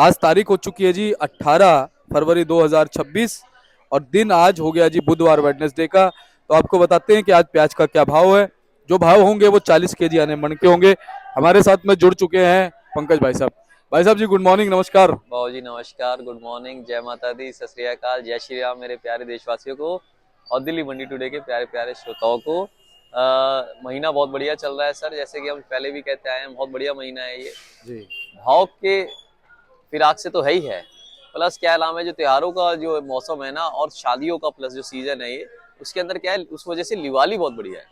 आज तारीख हो चुकी है जी 18 फरवरी 2026 और दिन आज हो गया जी बुधवार वेडनेसडे का। तो आपको बताते हैं कि आज प्याज का क्या भाव है। जो भाव होंगे वो 40 kg यानी मन के होंगे। हमारे साथ में जुड़ चुके हैं पंकज भाई साहब। भाई साहब जी गुड मॉर्निंग, नमस्कार। बाबू जी नमस्कार, गुड मॉर्निंग, जय माता दी, सत श्री अकाल, जय श्री राम मेरे प्यारे देशवासियों को और दिल्ली मंडी टुडे के प्यारे प्यारे श्रोताओं को। महीना बहुत बढ़िया चल रहा है सर, जैसे कि हम पहले भी कहते आए हैं, बहुत बढ़िया महीना है ये। जी भाव के फिराक से तो है ही है, प्लस क्या नाम है, जो त्योहारों का जो मौसम है ना और शादियों का प्लस जो सीजन है ये, उसके अंदर क्या है, उस वजह से लिवाली बहुत बढ़िया है।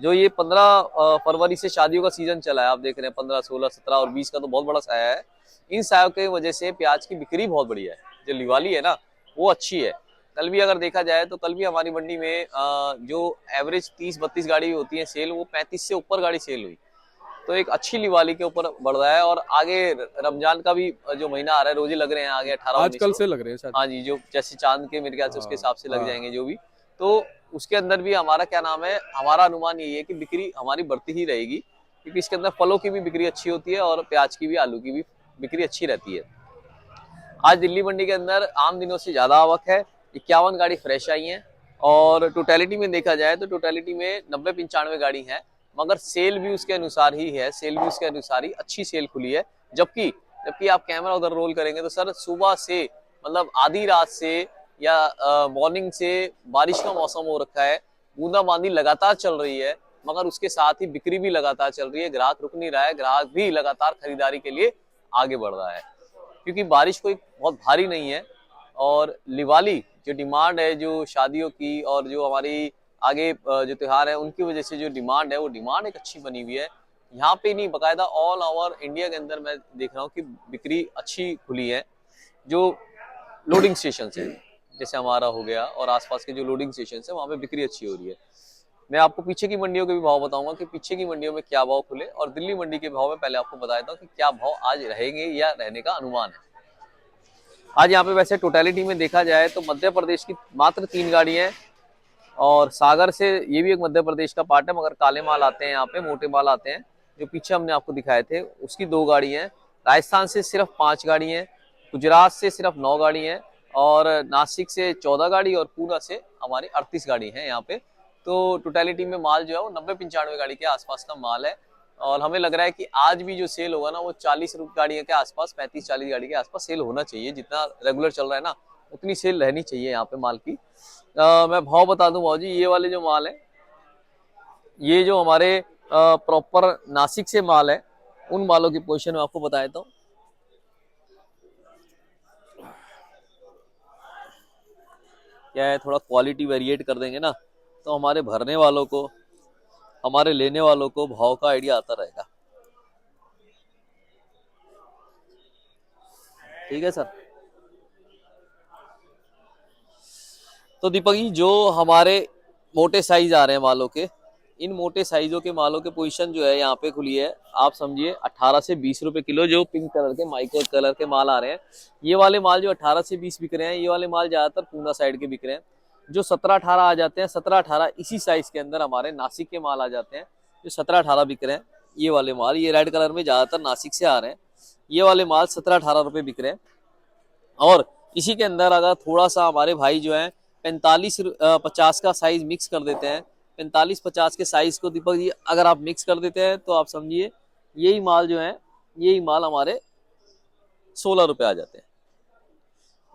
जो ये 15 फरवरी से शादियों का सीजन चला है, आप देख रहे हैं 15, 16, 17 और 20 का तो बहुत बड़ा साया है। इन सायों की वजह से प्याज की बिक्री बहुत बढ़िया है। जो लिवाली है ना वो अच्छी है। कल भी अगर देखा जाए तो कल भी हमारी मंडी में जो एवरेज 30-32 गाड़ी होती है सेल, वो 35 से ऊपर गाड़ी सेल हुई। तो एक अच्छी लिवाली के ऊपर बढ़ रहा है। और आगे रमजान का भी जो महीना आ रहा है, रोजे लग रहे हैं आगे 18-19 आजकल को। से लग रहे हैं शायद। हाँ जी, जो जैसे चांद के मेरे ख्याल से उसके हाँ हिसाब से लग हाँ। जाएंगे जो भी। तो उसके अंदर भी हमारा क्या नाम है, हमारा अनुमान यही है कि बिक्री हमारी बढ़ती ही रहेगी, क्योंकि इसके अंदर फलों की भी बिक्री अच्छी होती है और प्याज की भी, आलू की भी बिक्री अच्छी रहती है। आज दिल्ली मंडी के अंदर आम दिनों से ज्यादा आवक है। 51 गाड़ी फ्रेश आई है और टोटलिटी में देखा जाए तो टोटलिटी में 90-95 गाड़ी है। मगर सेल भी उसके अनुसार ही है, सेल भी उसके अनुसार ही अच्छी सेल खुली है। जबकि जबकि आप कैमरा उधर रोल करेंगे तो सर सुबह से, मतलब आधी रात से या मॉर्निंग से बारिश का मौसम हो रखा है, बूंदाबांदी लगातार चल रही है। मगर उसके साथ ही बिक्री भी लगातार चल रही है, ग्राहक रुक नहीं रहा है, ग्राहक भी लगातार खरीदारी के लिए आगे बढ़ रहा है, क्योंकि बारिश कोई बहुत भारी नहीं है। और दिवाली जो डिमांड है, जो शादियों की और जो हमारी आगे जो त्योहार है उनकी वजह से जो डिमांड है, वो डिमांड एक अच्छी बनी हुई है। यहाँ पे नहीं, बकायदा ऑल ओवर इंडिया के अंदर मैं देख रहा हूँ कि बिक्री अच्छी खुली है। जो लोडिंग स्टेशन है, जैसे हमारा हो गया और आसपास के जो लोडिंग स्टेशन है, वहाँ पे बिक्री अच्छी हो रही है। मैं आपको पीछे की मंडियों के भी भाव बताऊंगा कि पीछे की मंडियों में क्या भाव खुले, और दिल्ली मंडी के भाव में पहले आपको बता देता हूँ कि क्या भाव आज रहेंगे या रहने का अनुमान है। आज यहाँ पे वैसे टोटलिटी में देखा जाए तो मध्य प्रदेश की मात्र 3 गाड़ी हैं, और सागर से, ये भी एक मध्य प्रदेश का पार्ट है, मगर काले माल आते हैं यहाँ पे, मोटे माल आते हैं। जो पीछे हमने आपको दिखाए थे उसकी 2 गाड़ी हैं। राजस्थान से सिर्फ 5 गाड़ी हैं, गुजरात से सिर्फ 9 गाड़ी हैं, और नासिक से 14 गाड़ी और पूना से हमारी 38 गाड़ी है यहाँ पे। तो टोटलिटी में माल जो है वो 90-95 गाड़ी के आसपास का माल है। और हमें लग रहा है कि आज भी जो सेल होगा ना, वो 40 गाड़ियों के आसपास, 35-40 गाड़ी के आसपास सेल होना चाहिए। जितना रेगुलर चल रहा है ना, उतनी सेल रहनी चाहिए यहाँ पे माल की। मैं भाव बता दूं भाव जी, ये वाले जो माल है, ये जो हमारे प्रॉपर नासिक से माल है, उन मालों की पोजीशन में आपको बता देता हूँ। क्या है, थोड़ा क्वालिटी वेरिएट कर देंगे ना, तो हमारे भरने वालों को, हमारे लेने वालों को भाव का आइडिया आता रहेगा। ठीक है सर। तो दीपक जी, जो हमारे मोटे साइज आ रहे हैं मालों के, इन मोटे साइजों के मालों के पोजीशन जो है यहाँ पे खुली है, आप समझिए 18 से 20 रुपए किलो। जो पिंक कलर के, माइक्रो कलर के माल आ रहे हैं, ये वाले माल जो 18 से 20 बिक रहे हैं, ये वाले माल ज्यादातर पूना साइड के बिक रहे हैं। जो 17-18 आ जाते हैं, 17-18 इसी साइज के अंदर हमारे नासिक के माल आ जाते हैं, जो 17-18 बिक रहे हैं। ये वाले माल, ये रेड कलर में ज्यादातर नासिक से आ रहे हैं, ये वाले माल 17-18 रुपए बिक रहे हैं। और इसी के अंदर अगर थोड़ा सा हमारे भाई जो है 45-50 का साइज मिक्स कर देते हैं, 45-50 के साइज को दीपक जी अगर आप मिक्स कर देते हैं, तो आप समझिए यही माल जो है, यही माल हमारे 16 रुपए आ जाते हैं।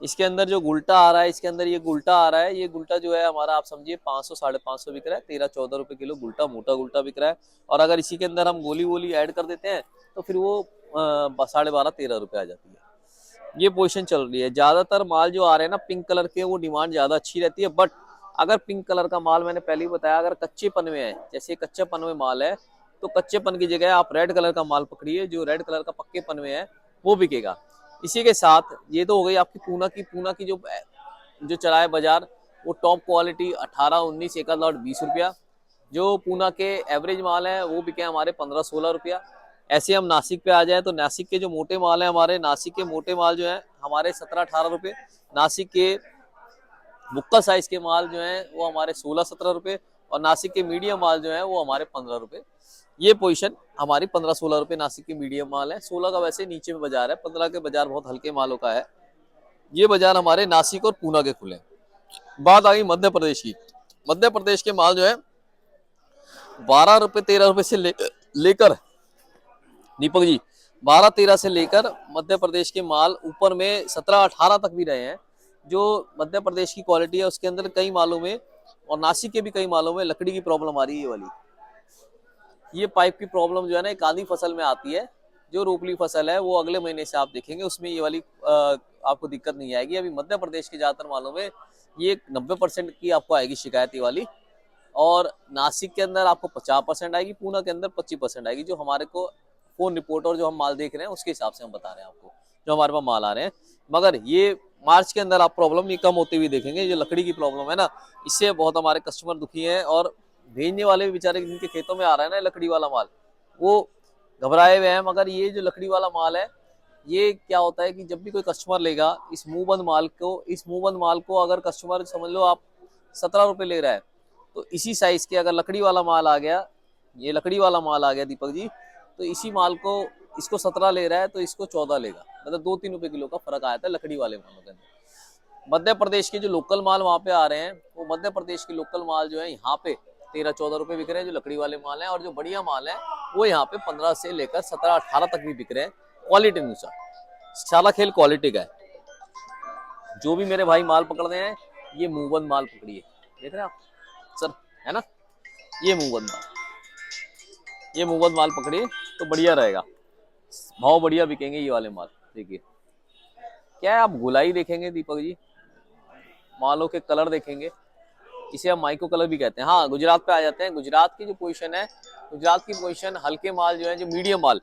इसके अंदर जो गुल्टा आ रहा है, इसके अंदर ये गुल्टा आ रहा है, ये गुल्टा जो है हमारा, आप समझिए 500-550 बिक रहा है, 13-14 रुपए किलो गुल्टा, मोटा गुल्टा बिक रहा है। और अगर इसी के अंदर हम गोली वोली ऐड कर देते हैं, तो फिर वो 12.5-13 रुपए आ जाती है। ये पोजीशन चल रही है। ज्यादातर माल जो आ रहे हैं ना पिंक कलर के, वो डिमांड ज्यादा अच्छी रहती है। बट अगर पिंक कलर का माल, मैंने पहले ही बताया, अगर कच्चेपन में है, जैसे कच्चेपन में माल है, तो कच्चेपन की जगह आप रेड कलर का माल पकड़िए, जो रेड कलर का पक्केपन में है वो बिकेगा। इसी के साथ ये तो हो गई आपकी पूना की जो चला है बाजार, वो टॉप क्वालिटी 18-19, एक लॉट 20 रुपया। जो पूना के एवरेज माल है वो बिके हमारे 15-16 रुपया। ऐसे हम नासिक पे आ जाए तो नासिक के जो मोटे माल है, हमारे नासिक के मोटे माल जो है हमारे 17-18 रुपये। नासिक के मुक्का साइज के माल जो है वो हमारे 16-17 रुपये, और नासिक के मीडियम माल जो है वो हमारे 15 रुपये। ये पोजीशन हमारी 15-16 रुपए नासिक की मीडियम माल है। 16 का वैसे नीचे में बाजार है, 15 के बाजार बहुत हल्के मालों का है। ये बाजार हमारे नासिक और पूना के खुले। बात आ गई मध्य प्रदेश की। मध्य प्रदेश के माल जो है 12 रुपए 13 रुपए से लेकर दीपक जी 12-13 से लेकर मध्य प्रदेश के माल ऊपर में 17-18 तक भी रहे हैं। जो मध्य प्रदेश की क्वालिटी है उसके अंदर कई मालों में और नासिक के भी कई मालों में लकड़ी की प्रॉब्लम आ रही है। ये वाली ये पाइप की प्रॉब्लम जो है ना एक आधी फसल में आती है। जो रोपली फसल है वो अगले महीने से आप देखेंगे उसमें ये वाली आपको दिक्कत नहीं आएगी। अभी मध्य प्रदेश के ज्यादातर मालों में ये 90% की आपको आएगी शिकायत ये वाली, और नासिक के अंदर आपको 50% आएगी, पूना के अंदर 25% आएगी। जो हमारे को फोन रिपोर्ट और जो हम माल देख रहे हैं उसके हिसाब से हम बता रहे हैं आपको जो हमारे पास माल आ रहे हैं। मगर ये मार्च के अंदर आप प्रॉब्लम ये कम होती हुई देखेंगे। जो लकड़ी की प्रॉब्लम है ना इससे बहुत हमारे कस्टमर दुखी हैं, और भेजने वाले भी बेचारे जिनके खेतों में आ रहा है ना लकड़ी वाला माल वो घबराए हुए हैं। मगर ये जो लकड़ी वाला माल है ये क्या होता है कि जब भी कोई कस्टमर लेगा इस मुंहबंद माल को अगर कस्टमर समझ लो आप 17 रुपए ले रहा है, तो इसी साइज के अगर लकड़ी वाला माल आ गया, ये लकड़ी वाला माल आ गया दीपक जी, तो इसी माल को इसको 17 ले रहा है तो इसको 14 लेगा। मतलब 2-3 रुपए किलो का फर्क आया था लकड़ी वाले मालों के अंदर। मध्य प्रदेश के जो लोकल माल वहां पे आ रहे हैं वो मध्य प्रदेश के लोकल माल जो है यहाँ पे 13-14 रुपए बिक रहे हैं जो लकड़ी वाले माल हैं, और जो बढ़िया माल है वो यहाँ पे 15 से लेकर 17-18 तक भी बिक रहे हैं क्वालिटी अनुसार। सारा खेल क्वालिटी का है। जो भी मेरे भाई माल पकड़ रहे हैं ये मुंहबंद माल पकड़िए, देख रहे हैं आप सर, है ना, ये मुंहबंद माल पकड़िए तो बढ़िया रहेगा, भाव बढ़िया बिकेंगे ये वाले माल। देखिए क्या है, आप गुलाई देखेंगे दीपक जी, मालों के कलर देखेंगे, इसे हम माइक्रो कलर भी कहते हैं। हाँ गुजरात पे आ जाते हैं। गुजरात की जो पोजीशन है, गुजरात की पोजीशन हल्के माल जो है, जो मीडियम माल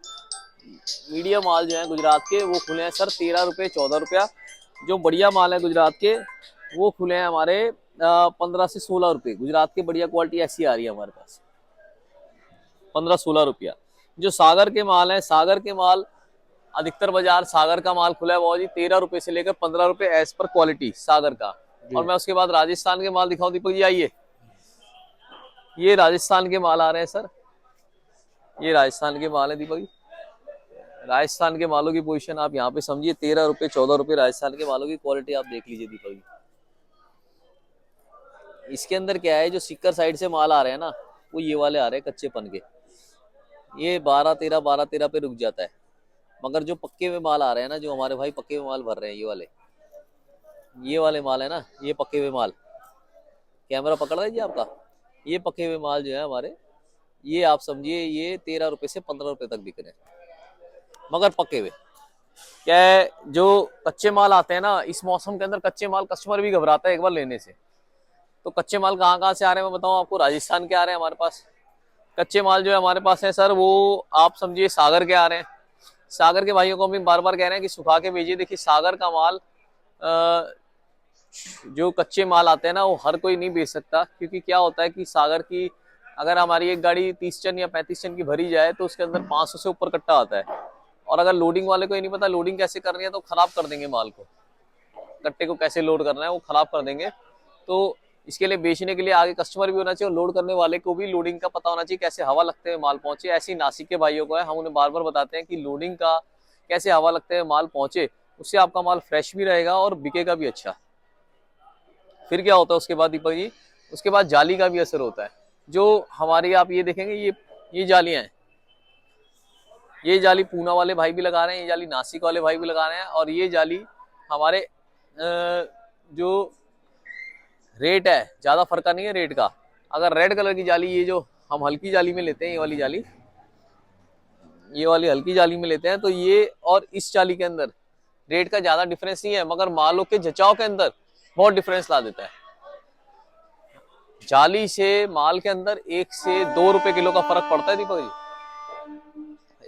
जो है गुजरात के वो खुले हैं सर 13 रुपए 14 रुपया। जो बढ़िया माल है गुजरात के वो खुले हैं हमारे 15 से 16 रुपए। गुजरात की बढ़िया क्वालिटी ऐसी आ रही है हमारे पास 15-16 रुपया। जो सागर के माल है, सागर के माल अधिकतर बाजार सागर का माल खुला है वो जी 13 रुपए से लेकर 15 रुपए एज पर क्वालिटी सागर का। और मैं उसके बाद राजस्थान के माल दिखाऊं दीपक जी, आइए ये राजस्थान के माल आ रहे हैं सर, ये राजस्थान के माल है दीपक जी। राजस्थान के मालों की पोजीशन आप यहाँ पे समझिए 13 रुपए 14 रुपए राजस्थान के मालों की क्वालिटी आप देख लीजिए दीपक जी। इसके अंदर क्या है, जो सीकर साइड से माल आ रहे हैं ना वो ये वाले आ रहे हैं कच्चेपन के, ये 12-13 पे रुक जाता है। मगर जो पक्के में माल आ रहे हैं ना, जो हमारे भाई पक्के में माल भर रहे हैं ये वाले माल है ना, ये पक्के हुए माल, कैमरा पकड़ दीजिए आपका, ये पके हुए माल जो है हमारे, ये आप समझिए ये 13 रुपए से 15 रुपए तक बिक रहे हैं मगर पके हुए। क्या है, जो कच्चे माल आते हैं ना इस मौसम के अंदर, कच्चे माल कस्टमर भी घबराता है एक बार लेने से। तो कच्चे माल कहाँ से आ रहे हैं मैं बताऊं आपको, राजस्थान के आ रहे हैं हमारे पास। कच्चे माल जो है हमारे पास है सर वो आप समझिए सागर के आ रहे हैं। सागर के भाइयों को हम बार बार कह रहे हैं कि सुखा के भेजिए। देखिए सागर का माल जो कच्चे माल आते हैं ना वो हर कोई नहीं बेच सकता, क्योंकि क्या होता है कि सागर की अगर हमारी एक गाड़ी 30 टन या 35 टन की भरी जाए तो उसके अंदर 500 से ऊपर कट्टा आता है, और अगर लोडिंग वाले को ही नहीं पता लोडिंग कैसे करनी है तो खराब कर देंगे माल को, कट्टे को कैसे लोड करना है वो खराब कर देंगे। तो इसके लिए बेचने के लिए आगे कस्टमर भी होना चाहिए और लोड करने वाले को भी लोडिंग का पता होना चाहिए, कैसे हवा लगते हुए माल पहुंचे। ऐसे ही नासिक के भाइयों को है, हम उन्हें बार बार बताते हैं कि लोडिंग का कैसे हवा लगते हुए माल पहुंचे, उससे आपका माल फ्रेश भी रहेगा और बिकेगा भी अच्छा। फिर क्या होता है उसके बाद दीपक जी, उसके बाद जाली का भी असर होता है। जो हमारी आप ये देखेंगे ये जालियां हैं, ये जाली पूना वाले भाई भी लगा रहे हैं, ये जाली नासिक वाले भाई भी लगा रहे हैं, और ये जाली हमारे जो रेट है ज्यादा फर्क नहीं है रेट का। अगर रेड कलर की जाली, ये जो हम हल्की जाली में लेते हैं, ये वाली जाली, ये वाली हल्की जाली में लेते हैं, तो ये और इस जाली के अंदर रेट का ज्यादा डिफरेंस नहीं है, मगर मालों के जचाव के अंदर बहुत डिफरेंस ला देता है। जाली से माल के अंदर 1 से 2 रुपए किलो का फर्क पड़ता है दीपक जी।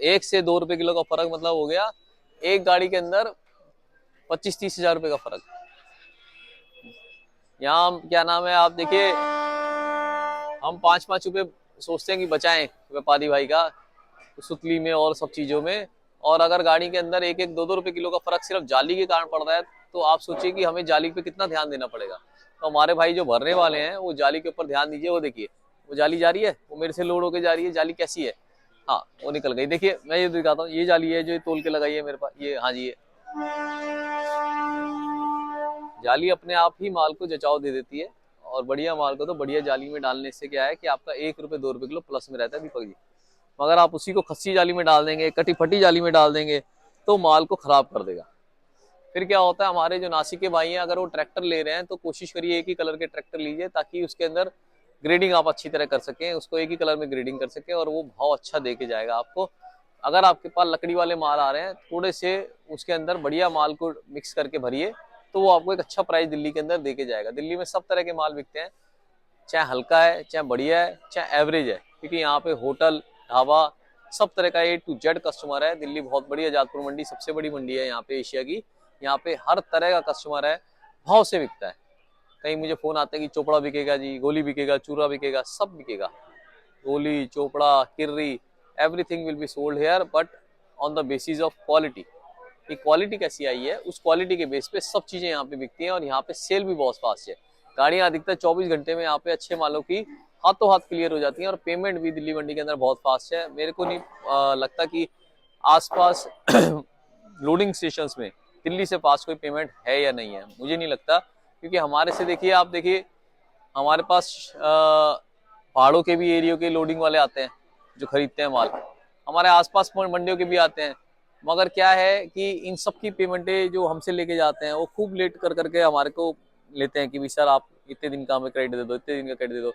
1 से 2 रुपए किलो का फर्क मतलब हो गया एक गाड़ी के अंदर 25-30 हजार रुपए का फर्क। यहाँ क्या नाम है, आप देखिए हम 5-5 रुपए सोचते हैं कि बचाएं व्यापारी भाई का सुतली में और सब चीजों में, और अगर गाड़ी के अंदर 1-1 2-2 रुपए किलो का फर्क सिर्फ जाली के कारण पड़ रहा है तो आप सोचिए कि हमें जाली पे कितना ध्यान देना पड़ेगा। तो हमारे भाई जो भरने वाले हैं वो जाली के ऊपर ध्यान दीजिए। वो देखिए वो जाली जा रही है, वो मेरे से लोड होके जा रही है, जाली कैसी है, हाँ वो निकल गई। देखिए मैं ये दिखाता हूँ, ये जाली है जो तोल के लगाई है मेरे पास, ये हाँ जी, ये जाली अपने आप ही माल को जचाव दे देती है। और बढ़िया माल को तो बढ़िया जाली में डालने से क्या है कि आपका 1 रुपये 2 रुपये किलो प्लस में रहता है दीपक जी। मगर आप उसी को खस्सी जाली में डाल देंगे, कटी फटी जाली में डाल देंगे, तो माल को खराब कर देगा। फिर क्या होता है, हमारे जो नासिक के भाई हैं, अगर वो ट्रैक्टर ले रहे हैं तो कोशिश करिए एक ही कलर के ट्रैक्टर लीजिए, ताकि उसके अंदर ग्रेडिंग आप अच्छी तरह कर सकें, उसको एक ही कलर में ग्रेडिंग कर सकें और वो भाव अच्छा दे के जाएगा आपको। अगर आपके पास लकड़ी वाले माल आ रहे हैं, थोड़े से उसके अंदर बढ़िया माल को मिक्स करके भरिए, तो वो आपको एक अच्छा प्राइस दिल्ली के अंदर दे के जाएगा। दिल्ली में सब तरह के माल बिकते हैं, चाहे हल्का है, चाहे बढ़िया है, चाहे एवरेज है, क्योंकि यहाँ पे होटल, ढाबा, सब तरह का A to Z कस्टमर है। दिल्ली बहुत बड़ी आजादपुर मंडी सबसे बड़ी मंडी है यहाँ पे एशिया की। यहाँ पे हर तरह का कस्टमर है, भाव से बिकता है। कहीं मुझे फोन आता है कि चोपड़ा बिकेगा जी, गोली बिकेगा, चूरा बिकेगा, सब बिकेगा। गोली, चोपड़ा, किर्री, everything will be sold here, but on the basis of quality. कि क्वालिटी कैसी आई है, उस क्वालिटी के बेस पे सब चीजें यहाँ पे बिकती हैं। और यहाँ पे सेल भी बहुत फास्ट है। गाड़ियां अधिकतर 24 घंटे में यहाँ पे अच्छे मालों की हाथों हाथ क्लियर हो जाती हैं। और पेमेंट भी दिल्ली मंडी के अंदर बहुत फास्ट है। मेरे को नहीं लगता कि आसपास लोडिंग स्टेशंस में दिल्ली से पास कोई पेमेंट है या नहीं है, मुझे नहीं लगता। क्योंकि हमारे से देखिए, आप देखिए हमारे पास पहाड़ों के भी एरियो के लोडिंग वाले आते हैं जो खरीदते हैं माल, हमारे आसपास मंडियों के भी आते हैं। मगर क्या है कि इन सब की पेमेंटें जो हमसे लेके जाते हैं, वो खूब लेट कर करके हमारे को लेते हैं कि भाई सर आप इतने दिन का हमें क्रेडिट दे दो, इतने दिन का क्रेडिट दे दो।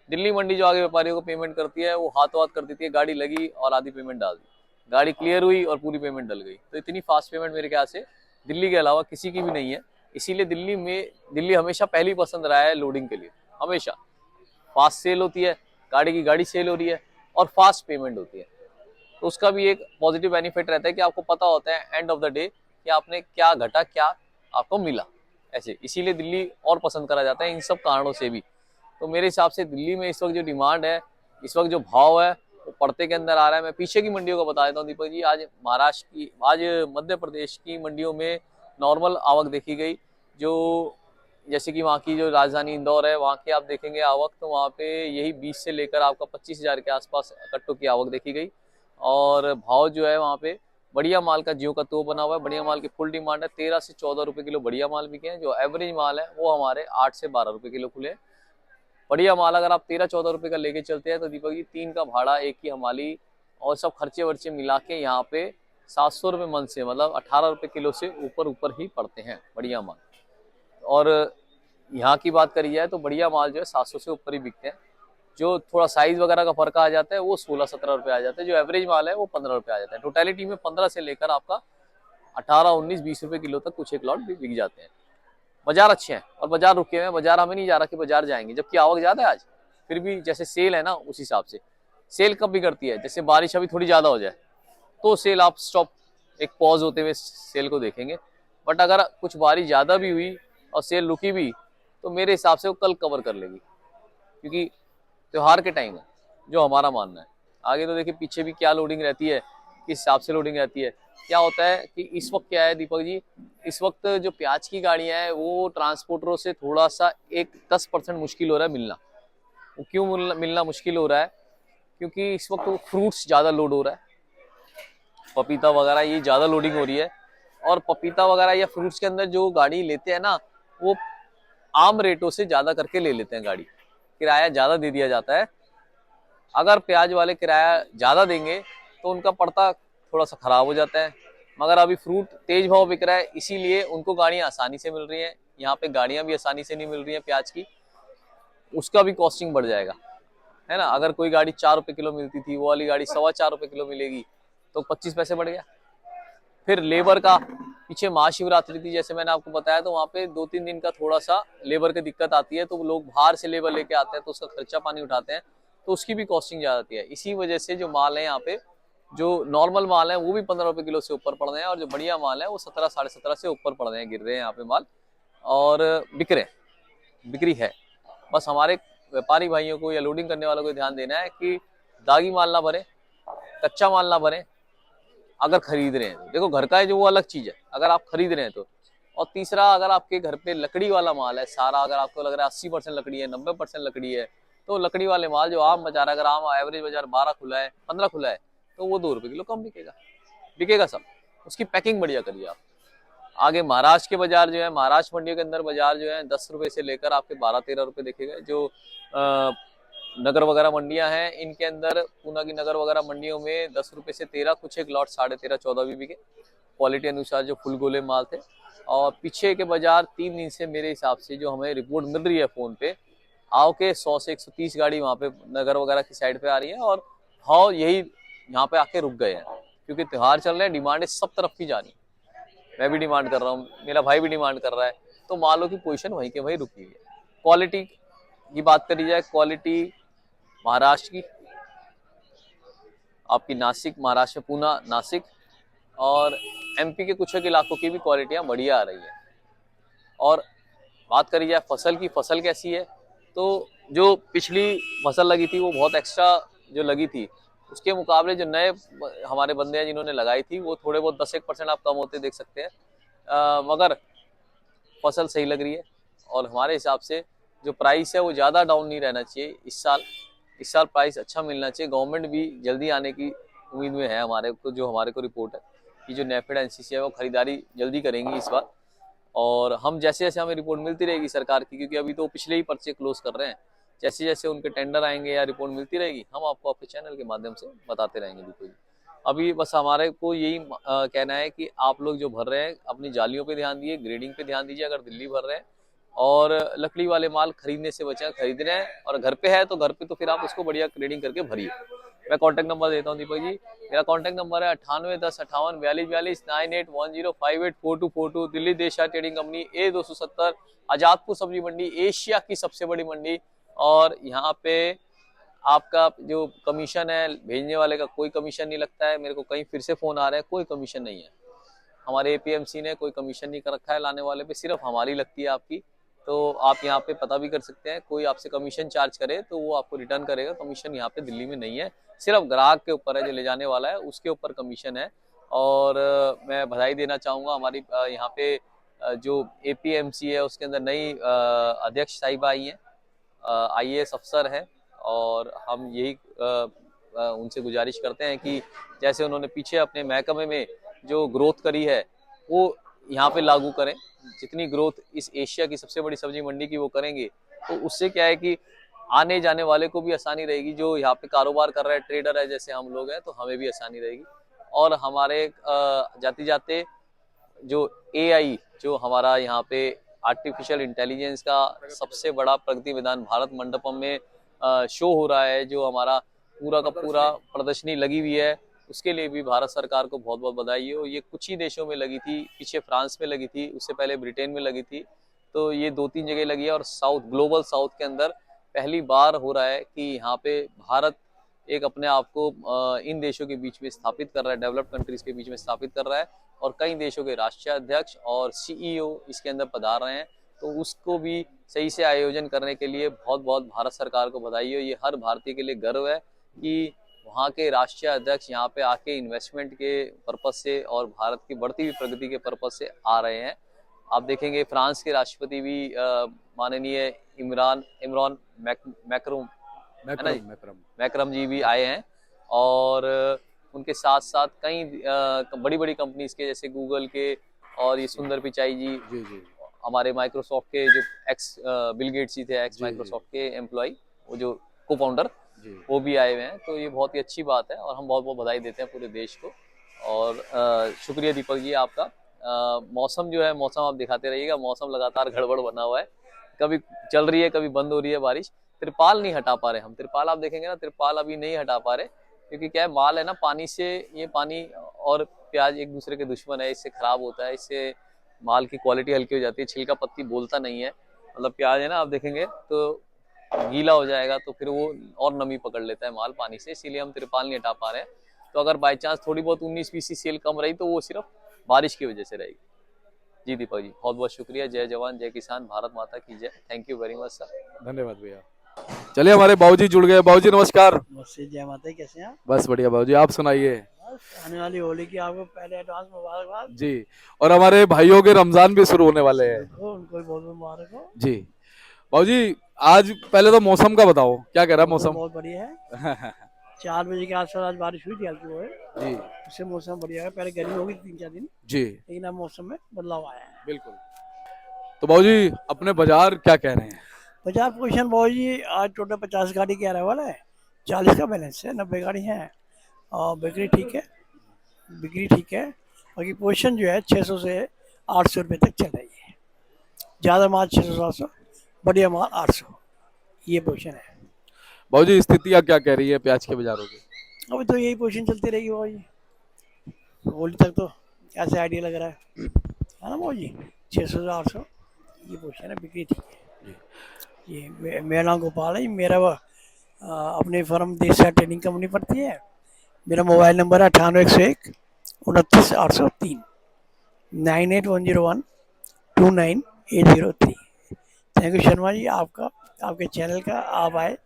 दिल्ली मंडी जो आगे व्यापारियों को पेमेंट करती है, वो हाथों हाथ कर देती है, गाड़ी लगी और आधी पेमेंट डाल दी, गाड़ी क्लियर हुई और पूरी पेमेंट डल गई। तो इतनी फास्ट पेमेंट मेरे ख्याल से दिल्ली के अलावा किसी की भी नहीं है। इसीलिए दिल्ली हमेशा पहली पसंद रहा है लोडिंग के लिए। हमेशा फास्ट सेल होती है, गाड़ी की गाड़ी सेल हो रही है और फास्ट पेमेंट होती है। तो उसका भी एक पॉजिटिव बेनिफिट रहता है कि आपको पता होता है एंड ऑफ द डे कि आपने क्या घटा, क्या आपको मिला। ऐसे इसीलिए दिल्ली और पसंद करा जाता है, इन सब कारणों से भी। तो मेरे हिसाब से दिल्ली में इस वक्त जो डिमांड है, इस वक्त जो भाव है, वो पड़ते के अंदर आ रहा है। मैं पीछे की मंडियों का बता देता हूँ दीपक जी। आज मध्य प्रदेश की मंडियों में नॉर्मल आवक देखी गई। जो जैसे कि वहाँ की जो राजधानी इंदौर है, वहाँ की आप देखेंगे आवक, तो वहाँ पे यही 20 से लेकर आपका 25,000 के आसपास कट्टों की आवक देखी गई। और भाव जो है वहाँ पे बढ़िया माल का ज्यों का त्यों बना हुआ है। बढ़िया माल की फुल डिमांड है। 13 से 14 रुपए किलो बढ़िया माल बिके हैं। जो एवरेज माल है वो हमारे 8 से 12 रुपए किलो खुले हैं। बढ़िया माल अगर आप 13-14 रुपए का लेके चलते हैं तो दीपक जी 3 का भाड़ा, एक की हमाली और सब खर्चे वर्चे मिला के यहाँ पे 700 रुपये मन से, मतलब 18 रुपए किलो से ऊपर ही पड़ते हैं बढ़िया माल। और यहाँ की बात करी जाए तो बढ़िया माल जो है 700 से ऊपर ही बिकते हैं। जो थोड़ा साइज वगैरह का फर्क आ जाता है वो 16-17 रुपए आ जाते हैं। जो एवरेज माल है वो 15 रुपए आ जाता है। टोटलिटी में 15 से लेकर आपका 18, 19, 20 रुपए किलो तक कुछ एक लॉट भी बिक जाते हैं। बाजार अच्छे हैं और बाजार रुके हुए हैं। बाजार हमें नहीं जा रहा कि बाजार जाएंगे, जबकि आवक ज्यादा है आज। फिर भी जैसे सेल है ना, उस हिसाब से सेल कब भी करती है, जैसे बारिश अभी थोड़ी ज्यादा हो जाए तो सेल आप स्टॉप, एक पॉज होते हुए सेल को देखेंगे। बट अगर कुछ बारिश ज्यादा भी हुई और सेल रुकी भी, तो मेरे हिसाब से वो कल कवर कर लेगी, क्योंकि त्योहार के टाइम है, जो हमारा मानना है। आगे तो देखिए पीछे भी क्या लोडिंग रहती है, किस हिसाब से लोडिंग रहती है। क्या होता है कि इस वक्त क्या है दीपक जी, इस वक्त जो प्याज की गाड़ियां हैं वो ट्रांसपोर्टरों से थोड़ा सा एक 10% मुश्किल हो रहा है मिलना। वो क्यों मिलना मुश्किल हो रहा है? क्योंकि इस वक्त वो फ्रूट्स ज्यादा लोड हो रहा है, पपीता वगैरह ये ज्यादा लोडिंग हो रही है। और पपीता वगैरह या फ्रूट्स के अंदर जो गाड़ी लेते हैं ना, वो आम रेटों से ज्यादा करके ले लेते हैं गाड़ी, किराया ज्यादा दे दिया जाता है। अगर प्याज वाले किराया ज्यादा देंगे तो उनका पड़ता थोड़ा सा खराब हो जाता है। मगर अभी फ्रूट तेज भाव बिक रहा है, इसीलिए उनको गाड़ियां आसानी से मिल रही हैं। यहाँ पे गाड़ियां भी आसानी से नहीं मिल रही हैं प्याज की, उसका भी कॉस्टिंग बढ़ जाएगा, है ना। अगर कोई गाड़ी 4 रुपए किलो मिलती थी, वो वाली गाड़ी 4.25 रुपए किलो मिलेगी, तो 25 पैसे बढ़ गया। फिर लेबर का, पीछे महाशिवरात्रि थी जैसे मैंने आपको बताया, तो वहाँ पे 2-3 दिन का थोड़ा सा लेबर की दिक्कत आती है। तो लोग बाहर से लेबर लेके आते हैं तो उसका खर्चा पानी उठाते हैं, तो उसकी भी कॉस्टिंग ज्यादा आती है। इसी वजह से जो माल है यहाँ पे, जो नॉर्मल माल है वो भी 15 रुपए किलो से ऊपर पड़ रहे हैं, और जो बढ़िया माल है वो 17, 17.5 से ऊपर पड़ रहे हैं, गिर रहे हैं यहाँ पे माल, और बिक रहे हैं, बिक्री है। बस हमारे व्यापारी भाइयों को या लोडिंग करने वालों को ध्यान देना है कि दागी माल ना भरे, कच्चा माल ना भरे। अगर खरीद रहे हैं तो देखो, घर का है जो वो अलग चीज है, अगर आप खरीद रहे हैं तो। और तीसरा, अगर आपके घर पे लकड़ी वाला माल है सारा, अगर आपको लग रहा है 80% लकड़ी है, 90% लकड़ी है, तो लकड़ी वाले माल जो आम बाजार, अगर आम एवरेज बाजार 12 खुला है, 15 खुला है, तो वो 2 रुपए किलो कम बिकेगा, बिकेगा सब। उसकी पैकिंग बढ़िया करिए आप। आगे महाराष्ट्र के बाजार जो है, महाराष्ट्र मंडियों के अंदर बाजार जो है 10 रुपए से लेकर आपके 12-13 रुपए दिखेगा। जो नगर वगैरह मंडियां हैं, इनके अंदर पूना की नगर वगैरह मंडियों में 10 रुपए से 13, कुछ एक लॉट 13.5-14 भी बिके, क्वालिटी अनुसार जो फुल गोले माल थे। और पीछे के बाजार 3 दिन से मेरे हिसाब से जो हमें रिपोर्ट मिल रही है फोन पे, आओ के 100 से 130 गाड़ी वहां पे नगर वगैरह की साइड पे आ रही है, और भाव यही यहाँ पे आके रुक गए हैं, क्योंकि त्योहार चल रहे हैं, डिमांड सब तरफ की जा रही है। मैं भी डिमांड कर रहा हूँ, मेरा भाई भी डिमांड कर रहा है, तो मालों की पोजीशन वहीं के वहीं रुकी है। क्वालिटी की बात करी जाए, क्वालिटी महाराष्ट्र की, आपकी नासिक, महाराष्ट्र में पूना, नासिक और एमपी के कुछ एक इलाकों की भी क्वालिटियां बढ़िया आ रही है। और बात करी जाए फसल की, फसल कैसी है, तो जो पिछली फसल लगी थी वो बहुत एक्स्ट्रा जो लगी थी, उसके मुकाबले जो नए हमारे बंदे हैं जिन्होंने लगाई थी, वो थोड़े बहुत 10-1% आप कम होते देख सकते हैं, मगर फसल सही लग रही है। और हमारे हिसाब से जो प्राइस है वो ज़्यादा डाउन नहीं रहना चाहिए इस साल प्राइस अच्छा मिलना चाहिए। गवर्नमेंट भी जल्दी आने की उम्मीद में है हमारे को, जो हमारे को रिपोर्ट है कि जो नेफेड एनसीसी है वो खरीदारी जल्दी करेंगी इस बार। और हम जैसे जैसे हमें रिपोर्ट मिलती रहेगी सरकार की, क्योंकि अभी तो पिछले ही पर्चे क्लोज कर रहे हैं, जैसे जैसे उनके टेंडर आएंगे या रिपोर्ट मिलती रहेगी, हम आपको आपके चैनल के माध्यम से बताते रहेंगे। दीपक जी, अभी बस हमारे को यही कहना है कि आप लोग जो भर रहे हैं अपनी जालियों पे ध्यान दिए, ग्रेडिंग पे ध्यान दीजिए अगर दिल्ली भर रहे हैं, और लकड़ी वाले माल खरीदने से बचा, खरीद रहे हैं और घर पे है तो घर पे तो फिर आप उसको बढ़िया ग्रेडिंग करके भरिए। मैं कॉन्टैक्ट नंबर देता हूँ दीपक जी, मेरा कॉन्टैक्ट नंबर है 9810584242 दिल्ली देशा ट्रेडिंग कंपनी, A270, आजादपुर सब्जी मंडी, एशिया की सबसे बड़ी मंडी। और यहाँ पे आपका जो कमीशन है, भेजने वाले का कोई कमीशन नहीं लगता है। मेरे को कहीं फिर से फोन आ रहा है, कोई कमीशन नहीं है, हमारे एपीएमसी ने कोई कमीशन नहीं कर रखा है लाने वाले पे, सिर्फ हमारी लगती है आपकी। तो आप यहाँ पे पता भी कर सकते हैं, कोई आपसे कमीशन चार्ज करे तो वो आपको रिटर्न करेगा। कमीशन यहाँ पे दिल्ली में नहीं है, सिर्फ ग्राहक के ऊपर है, जो ले जाने वाला है उसके ऊपर कमीशन है। और मैं बधाई देना चाहूँगा हमारी यहाँ पे जो एपीएमसी है उसके अंदर नई अध्यक्ष साहिबा आई हैं, आईएएस अफसर है, और हम यही उनसे गुजारिश करते हैं कि जैसे उन्होंने पीछे अपने महकमे में जो ग्रोथ करी है वो यहाँ पे लागू करें। जितनी ग्रोथ इस एशिया की सबसे बड़ी सब्जी मंडी की वो करेंगे, तो उससे क्या है कि आने जाने वाले को भी आसानी रहेगी, जो यहाँ पे कारोबार कर रहा है, ट्रेडर है जैसे हम लोग हैं, तो हमें भी आसानी रहेगी। और हमारे जाते जाते जो एआई, जो हमारा यहाँ पे आर्टिफिशियल इंटेलिजेंस का सबसे बड़ा प्रगति मैदान भारत मंडपम में शो हो रहा है, जो हमारा पूरा का पूरा प्रदर्शनी लगी हुई है, उसके लिए भी भारत सरकार को बहुत बहुत बधाई हो। ये कुछ ही देशों में लगी थी, पीछे फ्रांस में लगी थी, उससे पहले ब्रिटेन में लगी थी, तो ये 2-3 जगह लगी है। और साउथ, ग्लोबल साउथ के अंदर पहली बार हो रहा है कि यहाँ पे भारत एक अपने आप को इन देशों के बीच में स्थापित कर रहा है, डेवलप्ड कंट्रीज के बीच में स्थापित कर रहा है, और कई देशों के राष्ट्रीय अध्यक्ष और सीईओ इसके अंदर पधार रहे हैं। तो उसको भी सही से आयोजन करने के लिए बहुत बहुत भारत सरकार को बधाई हो। ये हर भारतीय के लिए गर्व है कि वहाँ के राष्ट्रीय अध्यक्ष यहाँ पे आके इन्वेस्टमेंट के पर्पज से और भारत की बढ़ती हुई प्रगति के पर्पज से आ रहे हैं। आप देखेंगे फ्रांस के राष्ट्रपति भी माननीय इमरान मैक्रम जी भी आए हैं, और उनके साथ साथ कई बड़ी बड़ी कंपनीज के जैसे गूगल के, और ये सुंदर पिचाई जी, हमारे माइक्रोसॉफ्ट के जो एक्स बिल गेट्स ही थे, एक्स माइक्रोसॉफ्ट के एम्प्लॉय, वो जो को फाउंडर, वो भी आए हुए हैं। तो ये बहुत ही अच्छी बात है और हम बहुत बहुत बधाई देते हैं पूरे देश को। और शुक्रिया दीपक जी आपका। मौसम जो है, मौसम आप दिखाते रहिएगा, मौसम लगातार गड़बड़ बना हुआ है, कभी चल रही है कभी बंद हो रही है बारिश। तिरपाल नहीं हटा पा रहे हम, तिरपाल आप देखेंगे ना, तिरपाल अभी नहीं हटा पा रहे, क्योंकि क्या है, माल है ना, पानी से, ये पानी और प्याज एक दूसरे के दुश्मन है, इससे खराब होता है, इससे माल की क्वालिटी हल्की हो जाती है, छिलका पत्ती बोलता नहीं है। मतलब प्याज है ना, आप देखेंगे तो गीला हो जाएगा तो फिर वो और नमी पकड़ लेता है माल पानी से, इसीलिए हम तिरपाल नहीं हटा पा रहे हैं। तो अगर बाई चांस थोड़ी बहुत 19-20 सेल कम रही तो वो सिर्फ बारिश की वजह से रहेगी। जी दीपक जी, बहुत बहुत शुक्रिया। जय जवान जय किसान, भारत माता की जय। Thank you very much sir. धन्यवाद भैया। चलिए हमारे बाबूजी जुड़ गए। बाबूजी नमस्कार। नमस्ते, जय माता दी, कैसे हैं आप? बस बढ़िया बाबूजी, आप सुनाइए। आने वाली होली की आपको पहले एडवांस मुबारकबाद जी, और हमारे भाइयों के रमजान भी शुरू होने वाले हैं, उनको भी बहुत बहुत मुबारक हो जी। बाबूजी आज पहले तो मौसम का बताओ, क्या कह रहा है मौसम? बहुत बढ़िया है। 4 बजे के आसपास आज बारिश हुई थी हल्की वो है, जी उससे मौसम बढ़िया है। पहले गर्मी होगी 3-4 दिन, जी लेकिन अब मौसम में बदलाव आया है। बिल्कुल। तो बाबूजी अपने बाजार क्या कह रहे हैं? बाजार पोजीशन भाव जी आज टोटल 50 गाड़ी के अराइवल है, 40 का बैलेंस है, 90 गाड़ी है और बिक्री ठीक है, बिक्री ठीक है। बाकी पोजीशन जो है 600 से 800 रुपये तक चल रही है। ज़्यादा माल 600-700, बढ़िया माल 800, ये पोजीशन है। बाबूजी स्थितियाँ क्या कह रही है प्याज के बाजारों की? अभी तो यही पोजीशन चलती रहेगी भाव जी, होली तक तो ऐसे आइडिया लग रहा है ना भाव जी। 600 से 800 ये पोजीशन है, बिक्री ठीक है। ये मेरा नाम गोपाल है, मेरा अपने फर्म देसिया ट्रेनिंग कंपनी पड़ती है। मेरा मोबाइल नंबर है 98 101 29 803, 98 101 29803। थैंक यू शर्मा जी, आपका, आपके चैनल का, आप आए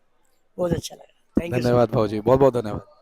बहुत अच्छा लगा। Thank you. धन्यवाद बाबूजी, बहुत बहुत धन्यवाद।